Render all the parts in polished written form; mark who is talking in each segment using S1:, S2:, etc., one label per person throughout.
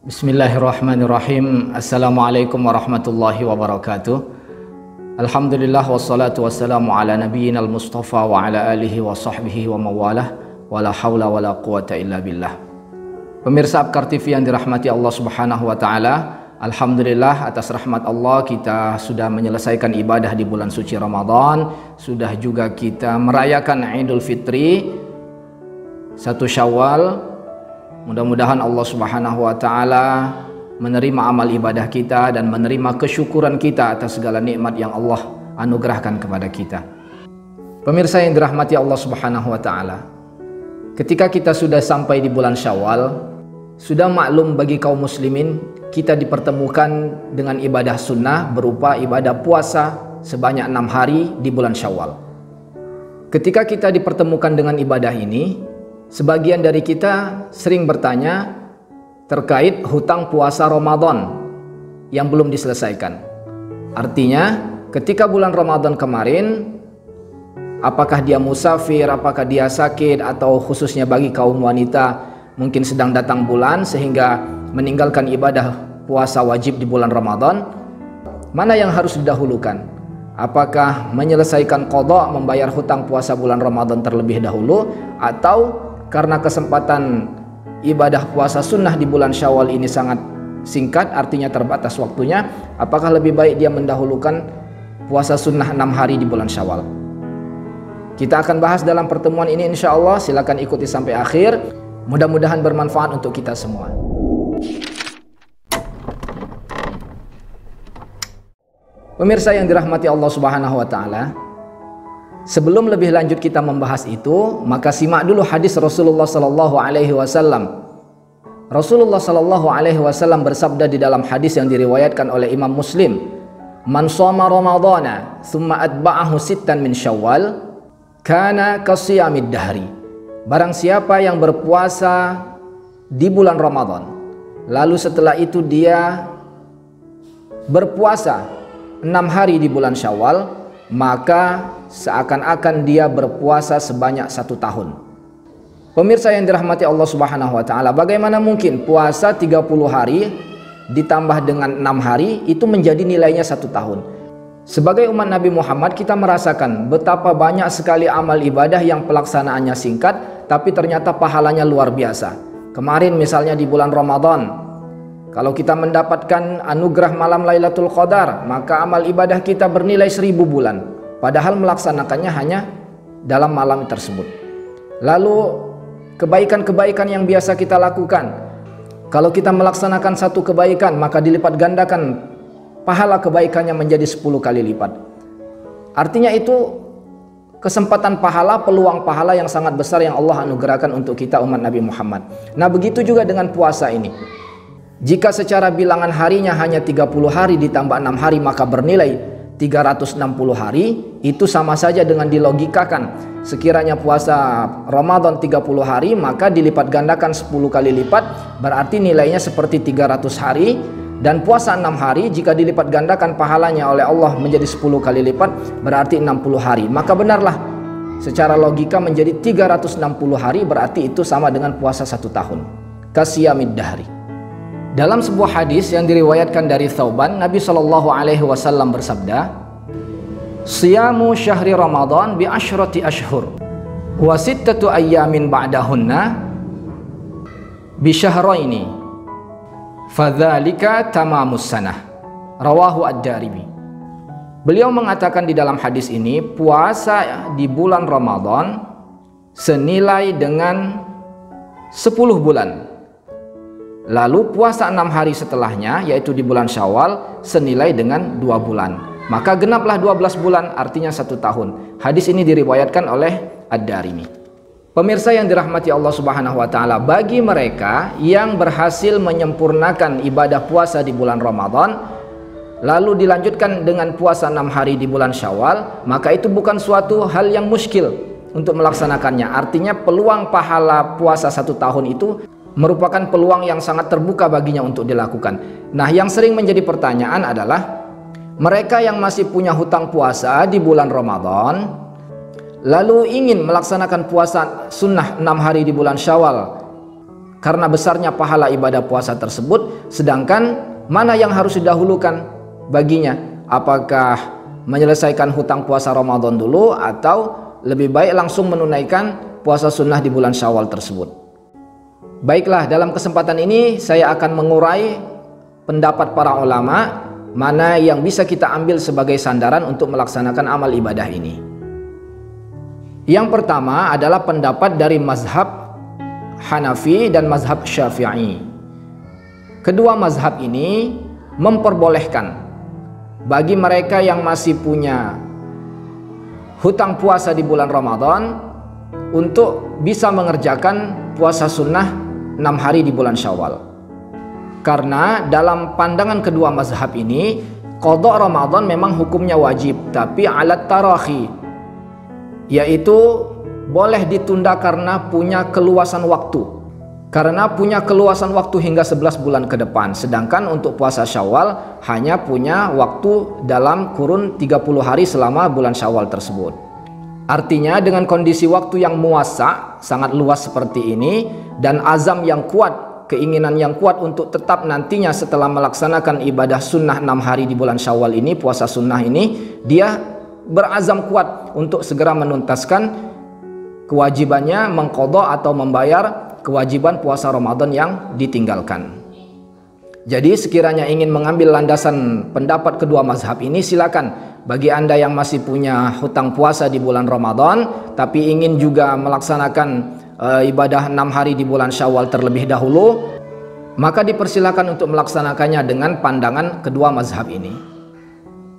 S1: Bismillahirrahmanirrahim. Assalamualaikum warahmatullahi wabarakatuh. Alhamdulillah wassalatu wassalamu ala nabiyyina al-mustafa wa ala alihi wa sahbihi wa mawalah wa la hawla wa la quwata illa billah. Pemirsa Abkar TV yang dirahmati Allah subhanahu wa ta'ala, alhamdulillah atas rahmat Allah kita sudah menyelesaikan ibadah di bulan suci Ramadan. Sudah juga kita merayakan Idul Fitri 1 Syawal. Mudah-mudahan Allah subhanahu wa ta'ala menerima amal ibadah kita dan menerima kesyukuran kita atas segala nikmat yang Allah anugerahkan kepada kita. Pemirsa yang dirahmati Allah subhanahu wa ta'ala, ketika kita sudah sampai di bulan Syawal, sudah maklum bagi kaum muslimin kita dipertemukan dengan ibadah sunnah berupa ibadah puasa sebanyak 6 hari di bulan Syawal. Ketika kita dipertemukan dengan ibadah ini, sebagian dari kita sering bertanya terkait hutang puasa Ramadan yang belum diselesaikan. Artinya, ketika bulan Ramadan kemarin, apakah dia musafir, apakah dia sakit, atau khususnya bagi kaum wanita mungkin sedang datang bulan sehingga meninggalkan ibadah puasa wajib di bulan Ramadan, mana yang harus didahulukan? Apakah menyelesaikan qada, membayar hutang puasa bulan Ramadan terlebih dahulu, atau karena kesempatan ibadah puasa sunnah di bulan Syawal ini sangat singkat, artinya terbatas waktunya, apakah lebih baik dia mendahulukan puasa sunnah 6 hari di bulan Syawal? Kita akan bahas dalam pertemuan ini insya Allah. Silakan ikuti sampai akhir. Mudah-mudahan bermanfaat untuk kita semua. Pemirsa yang dirahmati Allah subhanahu wa ta'ala, sebelum lebih lanjut kita membahas itu, maka simak dulu hadis Rasulullah sallallahu alaihi wasallam. Rasulullah sallallahu alaihi wasallam bersabda di dalam hadis yang diriwayatkan oleh Imam Muslim, "Man shoma Ramadhana tsumma atba'ahu sittan min Syawal, kana kasiyamid dahri." Barang siapa yang berpuasa di bulan Ramadan, lalu setelah itu dia berpuasa 6 hari di bulan Syawal, maka seakan-akan dia berpuasa sebanyak 1 tahun. Pemirsa yang dirahmati Allah subhanahu wa ta'ala, bagaimana mungkin puasa 30 hari ditambah dengan 6 hari itu menjadi nilainya 1 tahun? Sebagai umat Nabi Muhammad, kita merasakan betapa banyak sekali amal ibadah yang pelaksanaannya singkat tapi ternyata pahalanya luar biasa. Kemarin misalnya di bulan Ramadan, kalau kita mendapatkan anugerah malam Lailatul Qadar, maka amal ibadah kita bernilai 1000 bulan. Padahal melaksanakannya hanya dalam malam tersebut. Lalu kebaikan-kebaikan yang biasa kita lakukan, kalau kita melaksanakan satu kebaikan, maka dilipat gandakan pahala kebaikannya menjadi 10 kali lipat. Artinya itu kesempatan pahala, peluang pahala yang sangat besar yang Allah anugerahkan untuk kita umat Nabi Muhammad. Nah, begitu juga dengan puasa ini. Jika secara bilangan harinya hanya 30 hari ditambah 6 hari, maka bernilai 360 hari. Itu sama saja dengan dilogikakan, sekiranya puasa Ramadan 30 hari, maka dilipat gandakan 10 kali lipat, berarti nilainya seperti 300 hari. Dan puasa 6 hari jika dilipat gandakan pahalanya oleh Allah menjadi 10 kali lipat, berarti 60 hari. Maka benarlah secara logika menjadi 360 hari, berarti itu sama dengan puasa 1 tahun. Kasiyamid dahri. Dalam sebuah hadis yang diriwayatkan dari Thauban, Nabi sallallahu alaihi wasallam bersabda, "Siyamu syahri Ramadan bi asyrati ashhur wa sittatu ayyamin ba'dahunna bi syahraini fadzalika tamamus sanah." Rawahu Ad-Darimi. Beliau mengatakan di dalam hadis ini, puasa di bulan Ramadan senilai dengan 10 bulan. Lalu puasa 6 hari setelahnya, yaitu di bulan Syawal, senilai dengan 2 bulan. Maka genaplah 12 bulan, artinya 1 tahun. Hadis ini diriwayatkan oleh Ad-Darimi. Pemirsa yang dirahmati Allah subhanahu wa ta'ala, bagi mereka yang berhasil menyempurnakan ibadah puasa di bulan Ramadan, lalu dilanjutkan dengan puasa 6 hari di bulan Syawal, maka itu bukan suatu hal yang muskil untuk melaksanakannya. Artinya peluang pahala puasa 1 tahun itu merupakan peluang yang sangat terbuka baginya untuk dilakukan. Nah, yang sering menjadi pertanyaan adalah mereka yang masih punya hutang puasa di bulan Ramadan, lalu ingin melaksanakan puasa sunnah 6 hari di bulan Syawal, karena besarnya pahala ibadah puasa tersebut, Sedangkan mana yang harus didahulukan baginya? Apakah menyelesaikan hutang puasa Ramadan dulu atau lebih baik langsung menunaikan puasa sunnah di bulan Syawal tersebut? Baiklah, dalam kesempatan ini saya akan mengurai pendapat para ulama mana yang bisa kita ambil sebagai sandaran untuk melaksanakan amal ibadah ini. Yang pertama adalah pendapat dari mazhab Hanafi dan mazhab Syafi'i. Kedua mazhab ini memperbolehkan bagi mereka yang masih punya hutang puasa di bulan Ramadan untuk bisa mengerjakan puasa sunnah 6 hari di bulan Syawal. Karena dalam pandangan kedua mazhab ini, qada Ramadan memang hukumnya wajib, tapi alat tarahi, yaitu boleh ditunda karena punya keluasan waktu. Karena punya keluasan waktu hingga 11 bulan ke depan. Sedangkan untuk puasa Syawal hanya punya waktu dalam kurun 30 hari selama bulan Syawal tersebut. Artinya dengan kondisi waktu yang muasa, sangat luas seperti ini, dan azam yang kuat, keinginan yang kuat untuk tetap nantinya setelah melaksanakan ibadah sunnah 6 hari di bulan Syawal ini, puasa sunnah ini, dia berazam kuat untuk segera menuntaskan kewajibannya mengqadha atau membayar kewajiban puasa Ramadan yang ditinggalkan. Jadi sekiranya ingin mengambil landasan pendapat kedua mazhab ini, silakan. Bagi Anda yang masih punya hutang puasa di bulan Ramadan tapi ingin juga melaksanakan ibadah 6 hari di bulan Syawal terlebih dahulu, maka dipersilakan untuk melaksanakannya dengan pandangan kedua mazhab ini.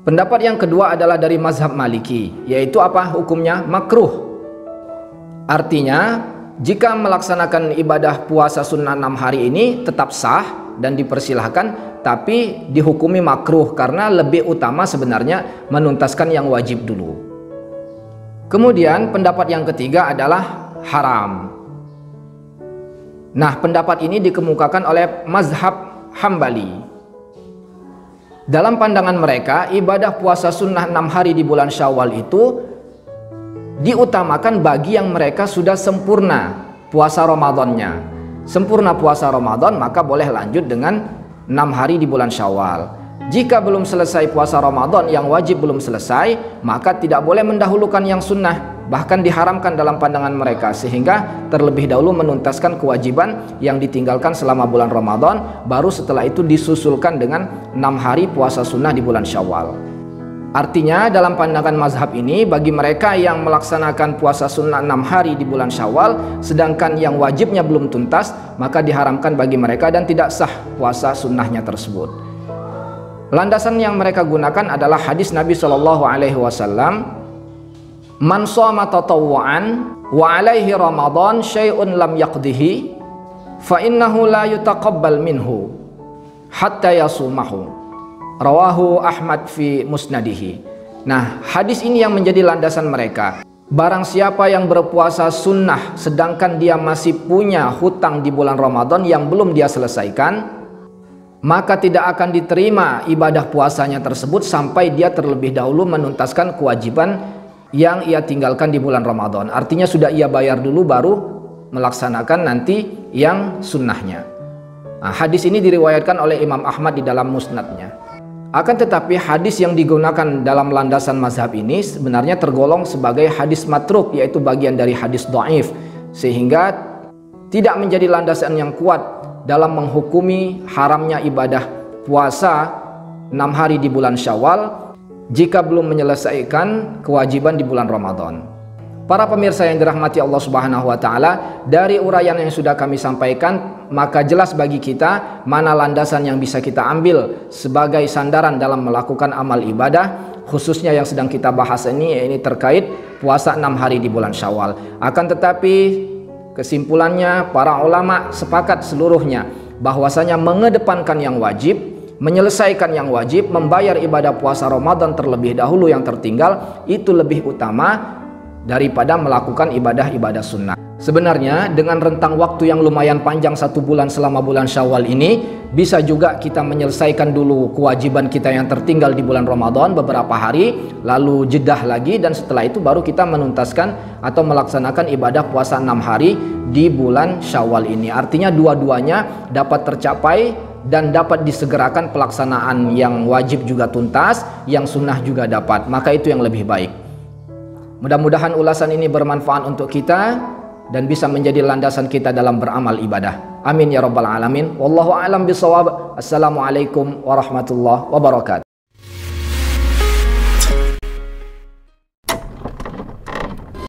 S1: Pendapat yang kedua adalah dari mazhab Maliki, yaitu apa hukumnya? Makruh. Artinya jika melaksanakan ibadah puasa sunnah 6 hari ini tetap sah dan dipersilahkan, tapi dihukumi makruh karena lebih utama sebenarnya menuntaskan yang wajib dulu. Kemudian pendapat yang ketiga adalah haram. Nah, pendapat ini dikemukakan oleh mazhab Hambali. Dalam pandangan mereka, ibadah puasa sunnah 6 hari di bulan Syawal itu diutamakan bagi yang mereka sudah sempurna puasa Ramadannya. Sempurna puasa Ramadan, maka boleh lanjut dengan 6 hari di bulan Syawal. Jika belum selesai puasa Ramadan, yang wajib belum selesai, maka tidak boleh mendahulukan yang sunnah, bahkan diharamkan dalam pandangan mereka, sehingga terlebih dahulu menuntaskan kewajiban yang ditinggalkan selama bulan Ramadan, baru setelah itu disusulkan dengan 6 hari puasa sunnah di bulan Syawal. Artinya dalam pandangan mazhab ini, bagi mereka yang melaksanakan puasa sunnah 6 hari di bulan Syawal sedangkan yang wajibnya belum tuntas, maka diharamkan bagi mereka dan tidak sah puasa sunnahnya tersebut. Landasan yang mereka gunakan adalah hadis Nabi SAW, "Man shoma tatawwu'an wa alaihi Ramadan syai'un lam yaqdihi fa innahu la yutaqabbal minhu hatta yasumahu." Rawahu Ahmad fi musnadihi. Nah, hadis ini yang menjadi landasan mereka. Barang siapa yang berpuasa sunnah sedangkan dia masih punya hutang di bulan Ramadan yang belum dia selesaikan, maka tidak akan diterima ibadah puasanya tersebut sampai dia terlebih dahulu menuntaskan kewajiban yang ia tinggalkan di bulan Ramadan. Artinya sudah ia bayar dulu baru melaksanakan nanti yang sunnahnya. Nah, hadis ini diriwayatkan oleh Imam Ahmad di dalam musnadnya. Akan tetapi hadis yang digunakan dalam landasan mazhab ini sebenarnya tergolong sebagai hadis matruk, yaitu bagian dari hadis dhaif, sehingga tidak menjadi landasan yang kuat dalam menghukumi haramnya ibadah puasa 6 hari di bulan Syawal jika belum menyelesaikan kewajiban di bulan Ramadan. Para pemirsa yang dirahmati Allah Subhanahu wa taala, dari uraian yang sudah kami sampaikan, maka jelas bagi kita mana landasan yang bisa kita ambil sebagai sandaran dalam melakukan amal ibadah, khususnya yang sedang kita bahas ini terkait puasa 6 hari di bulan Syawal. Akan tetapi kesimpulannya para ulama sepakat seluruhnya bahwasanya mengedepankan yang wajib, menyelesaikan yang wajib, membayar ibadah puasa Ramadan terlebih dahulu yang tertinggal, itu lebih utama daripada melakukan ibadah-ibadah sunnah. Sebenarnya dengan rentang waktu yang lumayan panjang 1 bulan selama bulan Syawal ini, bisa juga kita menyelesaikan dulu kewajiban kita yang tertinggal di bulan Ramadan beberapa hari, lalu jedah lagi, dan setelah itu baru kita menuntaskan atau melaksanakan ibadah puasa 6 hari di bulan Syawal ini. Artinya dua-duanya dapat tercapai dan dapat disegerakan pelaksanaan yang wajib juga tuntas, yang sunnah juga dapat, maka itu yang lebih baik. Mudah-mudahan ulasan ini bermanfaat untuk kita dan bisa menjadi landasan kita dalam beramal ibadah. Amin ya rabbal alamin. Wallahu a'lam bishawab. Assalamualaikum warahmatullahi wabarakatuh.